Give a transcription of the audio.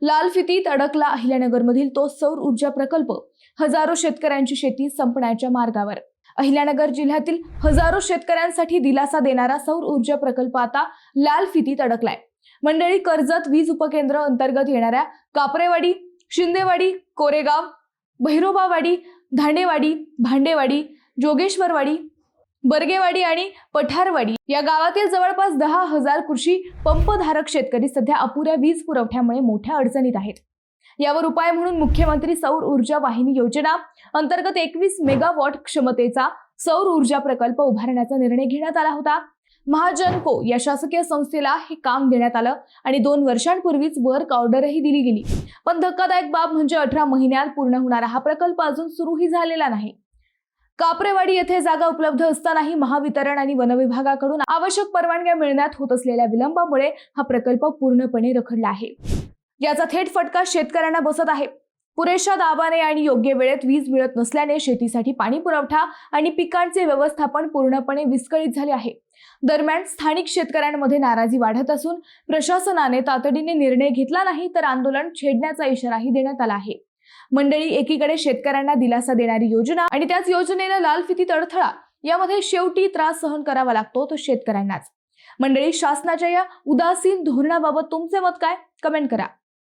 लाल फितीत अडकला अहिल्यानगरमधील तो सौर ऊर्जा प्रकल्प. हजारो शेतकऱ्यांची शेती संपण्याच्या मार्गावर. अहिल्यानगर जिल्ह्यातील हजारो शेतकऱ्यांसाठी दिलासा देणारा सौर ऊर्जा प्रकल्प आता लाल फितीत अडकलाय. मंडळी, कर्जत वीज उपकेंद्र अंतर्गत येणाऱ्या कापरेवाडी, शिंदेवाडी, कोरेगाव, भैरोबावाडी, धांडेवाडी, भांडेवाडी, जोगेश्वरवाडी, बर्गेवाडी आणि पठारवाडी या गावातील जवळपास 10,000 कृषी पंपधारक शेतकरी सध्या अपुऱ्या वीज पुरवठ्यामुळे मोठ्या अडचणीत आहेत. यावर उपाय म्हणून मुख्यमंत्री सौर ऊर्जा वाहिनी योजना अंतर्गत 21 मेगावॉट क्षमतेचा सौर ऊर्जा प्रकल्प उभारण्याचा निर्णय घेण्यात आला होता. महाजनको या शासकीय संस्थेला हे काम देण्यात आलं आणि 2 वर्षांपूर्वीच वर्क ऑर्डरही दिली गेली. पण धक्कादायक बाब म्हणजे 18 महिन्यात पूर्ण होणारा हा प्रकल्प अजून सुरूही झालेला नाही. कापरेवाडी येथे जागा उपलब्ध असतानाही महावितरण आणि वनविभागाकडून आवश्यक परवानग्या मिळण्यात होत असलेल्या विलंबामुळे हा प्रकल्प पूर्णपणे रखडला आहे. याचा थेट फटका शेतकऱ्यांना बसत आहे. पुरेशा दाबाने आणि योग्य वेळेत वीज मिळत नसल्याने शेतीसाठी पाणी पुरवठा आणि पिकांचे व्यवस्थापन पूर्णपणे विस्कळीत झाले आहे. दरम्यान स्थानिक शेतकऱ्यांमध्ये नाराजी वाढत असून प्रशासनाने तातडीने निर्णय घेतला नाही तर आंदोलन छेडण्याचा इशाराही देण्यात आला आहे. मंडळी, एकीकडे शेतकऱ्यांना दिलासा देणारी योजना आणि त्याच योजनेला लाल फितीत अडथळा, यामध्ये शेवटी त्रास सहन करावा लागतो तो शेतकऱ्यांनाच. मंडळी, शासनाच्या या उदासीन धोरणाबाबत तुमचे मत काय? कमेंट करा.